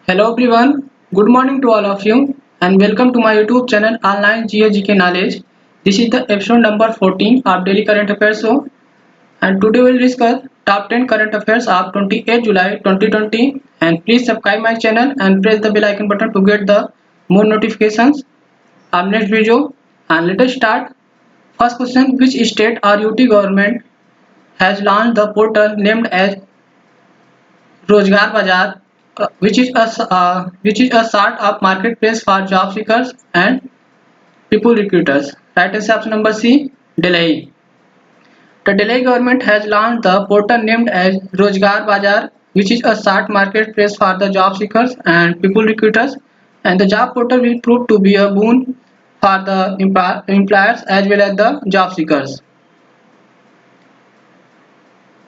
Hello everyone, good morning to all of you and welcome to my YouTube channel Online GeoGK Knowledge. This is the episode number 14 of Daily Current Affairs show and today we will discuss top 10 current affairs of 28 July 2020 and please subscribe my channel and press the bell icon button to get the more notifications of next video and let us start. First question, which state or UT government has launched the portal named as Rozgar Bazaar, which is a sort of marketplace for job seekers and people recruiters. Right answer option number C, Delhi. The Delhi government has launched the portal named as Rozgar Bazaar, which is a sort marketplace for the job seekers and people recruiters. And the job portal will prove to be a boon for the employers as well as the job seekers.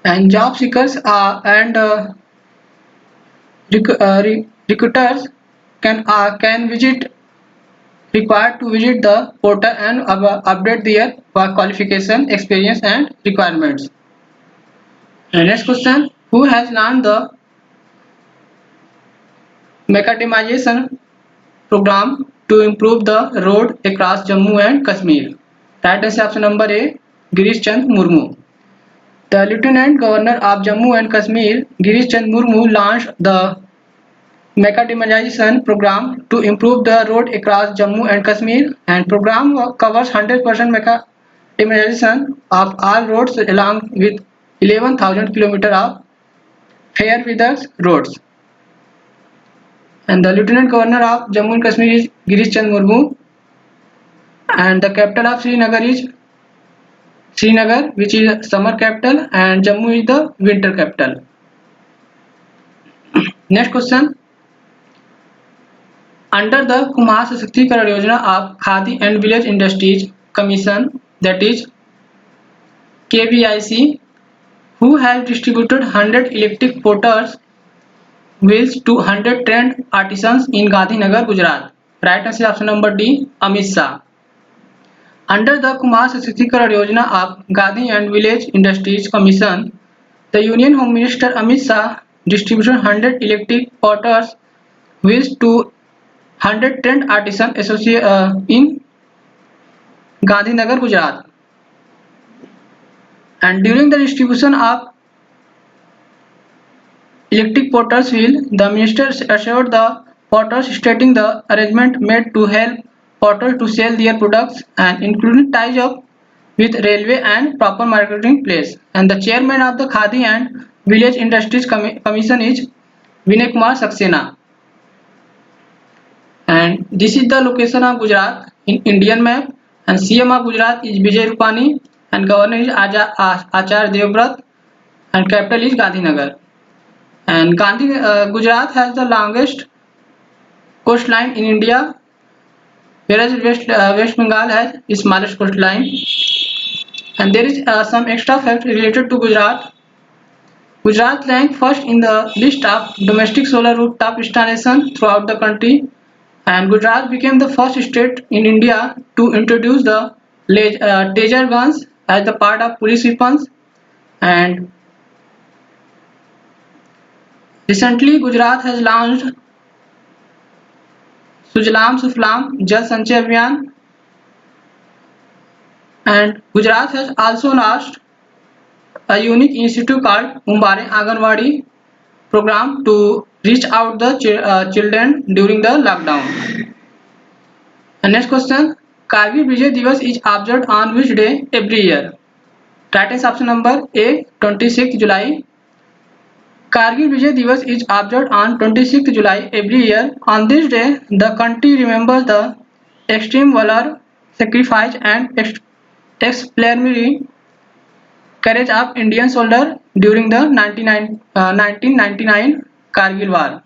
And job seekers and recruiters can visit required to visit the portal and update their work qualification, experience and requirements. And next question, who has launched the macadamization program to improve the road across Jammu and Kashmir? Right answer option number A, Girish Chand Murmu. The Lieutenant Governor of Jammu and Kashmir, Girish Chand Murmu, launched the macadamization program to improve the road across Jammu and Kashmir, and program covers 100% macadamization of all roads along with 11,000 kilometers of fair weather roads. And the Lieutenant Governor of Jammu and Kashmir is Girish Chand Murmu, and the capital of Srinagar is Srinagar, which is summer capital, and Jammu is the winter capital. Next question. Under the Kumar Sashaktikarana Yojana of Khadi and Village Industries Commission, that is KVIC, who has distributed 100 electric potters wheels to 100 trained artisans in Gandhinagar, Gujarat. Right answer option number D, Amit Shah. Under the Kumar Sashaktikarana Yojana of Khadi and Village Industries Commission, the Union Home Minister Amit Shah distributed 100 electric potters wheels to 100 trained artisans in Gandhinagar, Gujarat. And during the distribution of electric potters wheel, the minister assured the potters, stating the arrangement made to help potters to sell their products and including ties up with railway and proper marketing place. And the chairman of the Khadi and Village Industries Commission is Vinay Kumar Saxena. And this is the location of Gujarat in Indian map. And CM of Gujarat is Vijay Rupani and governor is Acharya Devvrat and capital is Gandhinagar. And Gujarat has the longest coastline in India, whereas West Bengal has the smallest coastline. And there is some extra fact related to Gujarat. Gujarat ranked first in the list of domestic solar rooftop installation throughout the country, and Gujarat became the first state in India to introduce the taser guns as the part of police weapons. And recently, Gujarat has launched Sujlam Suflam Jal Sanchay Abhiyan, and Gujarat has also launched a unique initiative called Umbare Anganwadi program to reach out the children during the lockdown. And next question, Kargil Vijay Divas is observed on which day every year? Right answer option number A, 26th July. Kargil Vijay Divas is observed on 26th July every year. On this day, the country remembers the extreme valor, sacrifice and exemplary courage of Indian soldiers during the 1999 Kargil War.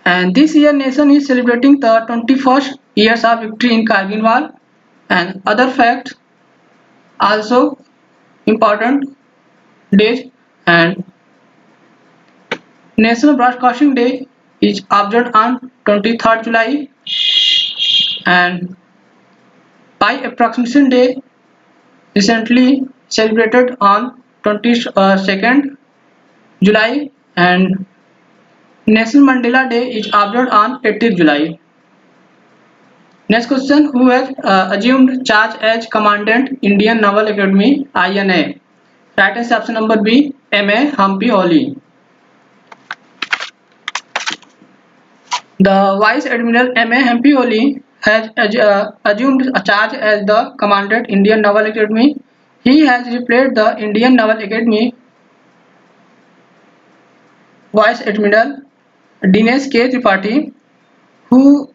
And this year nation is celebrating the 21st years of victory in Kargil War. And other facts also important days, and National Broadcasting Day is observed on 23rd July, and Pi Approximation Day recently celebrated on 22nd July, and National Mandela Day is observed on 18th July. Next question, who has assumed charge as Commandant Indian Naval Academy INA? Right answer option number B, M.A. Humphrey Holly. The Vice Admiral M.A. Humphrey Holly has assumed a charge as the Commandant Indian Naval Academy. He has replaced the Indian Naval Academy Vice Admiral Dinesh K. Tripathi, who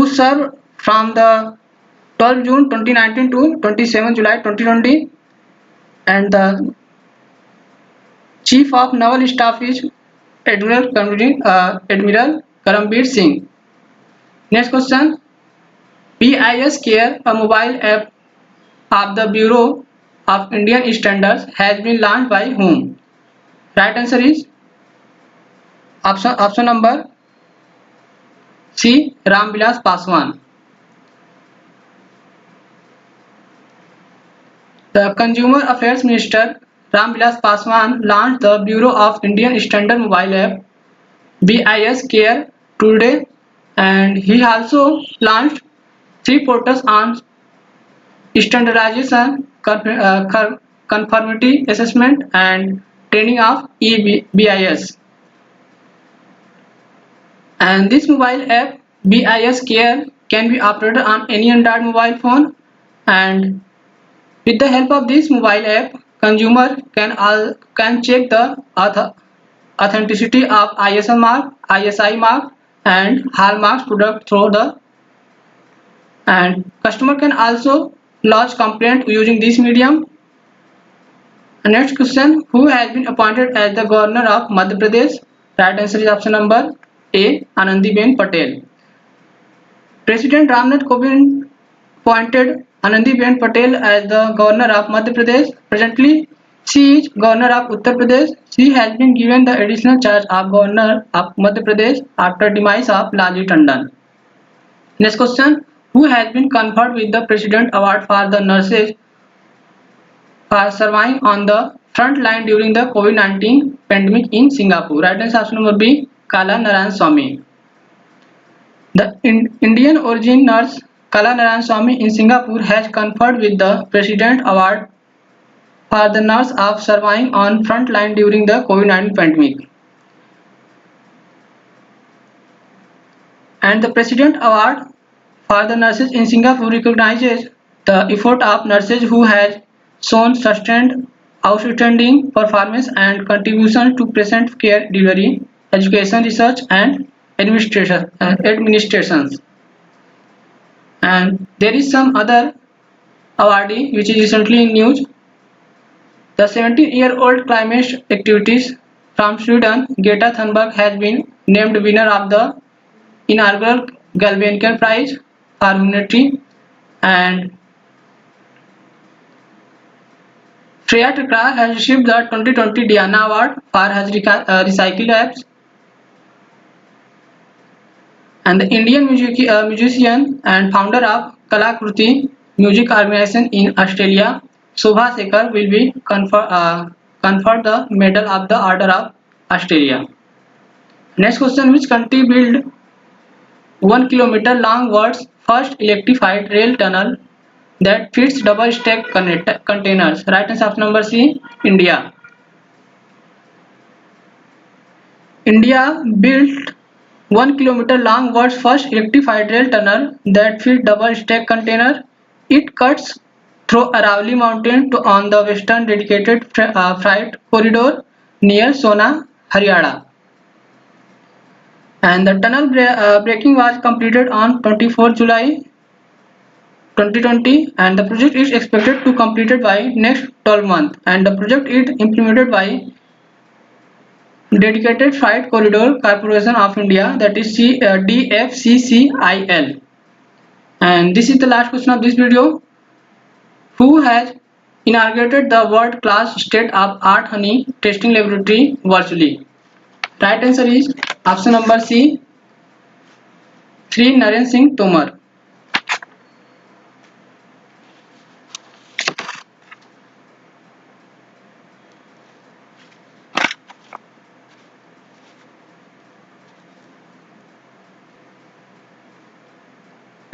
served from the 12 June 2019 to 27 July 2020, and the Chief of Naval Staff is Admiral Karambir Singh. Next question, BIS Care, a mobile app of the Bureau of Indian Standards, has been launched by whom? Right answer is option number C, Ramvilas Paswan. The Consumer Affairs Minister Ramvilas Paswan launched the Bureau of Indian Standard mobile app BIS Care today, and he also launched 3 portals on standardization, conformity assessment, and training of EBIS. And this mobile app BIS Care can be operated on any Android mobile phone, and with the help of this mobile app, consumer can check the authenticity of ISO mark, ISI mark, and hallmarks product through the, and customer can also lodge complaint using this medium. Next question, who has been appointed as the governor of Madhya Pradesh? Right answer is option number A, Anandiben Patel. President Ramnath Kovind appointed Anandiben Patel as the governor of Madhya Pradesh. Presently, she is governor of Uttar Pradesh. She has been given the additional charge of governor of Madhya Pradesh after demise of Laji Tandon. Next question, who has been conferred with the President Award for the nurses for serving on the front line during the COVID-19 pandemic in Singapore? Right answer option number B, Kala Narayan Swamy. The Indian origin nurse Kala Narayan Swamy in Singapore has conferred with the President Award for the nurse of serving on front line during the COVID-19 pandemic. And the President Award for the nurses in Singapore recognizes the effort of nurses who has shown sustained outstanding performance and contribution to patient care delivery, education, research, and administrations. And there is some other awardee which is recently in news. The 17-year-old climate activist from Sweden, Greta Thunberg, has been named winner of the inaugural Gulbenkian Prize for Humanity, and Freya Tekra has received the 2020 Diana Award for her recycled apps. And the Indian musician and founder of Kalakruti music organization in Australia, Shobha Sekar, will be conferred the Medal of the Order of Australia. Next question, which country built 1 kilometer long world's first electrified rail tunnel that fits double stack containers? Right answer option number C, India. India built 1 kilometer long world's first electrified rail tunnel that fits double stack container. It cuts through Aravalli Mountain on the western dedicated freight corridor near Sona, Haryana. And the tunnel breaking was completed on 24 July 2020, and the project is expected to completed by next 12 months, and the project is implemented by Dedicated Freight Corridor Corporation of India, that is DFCCIL. And this is the last question of this video. Who has inaugurated the world-class state-of-art honey testing laboratory virtually? Right answer is option number C, Sri Naren Singh Tomar.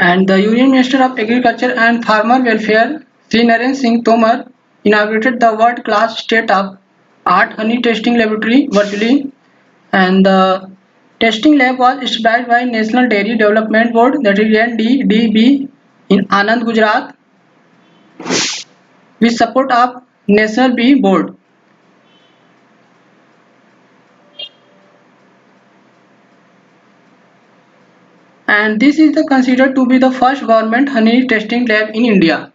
And the Union Minister of Agriculture and Farmer Welfare, Sri Naren Singh Tomar, inaugurated the world-class state-of-art honey testing laboratory virtually, and the testing lab was established by National Dairy Development Board, that is NDDB, in Anand, Gujarat, with support of National Bee Board. And this is considered to be the first government honey testing lab in India.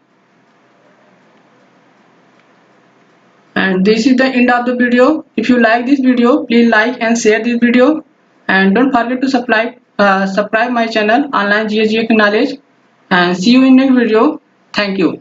And this is the end of the video. If you like this video, please like and share this video, and don't forget to subscribe my channel Online GS Knowledge, and see you in next video. Thank you.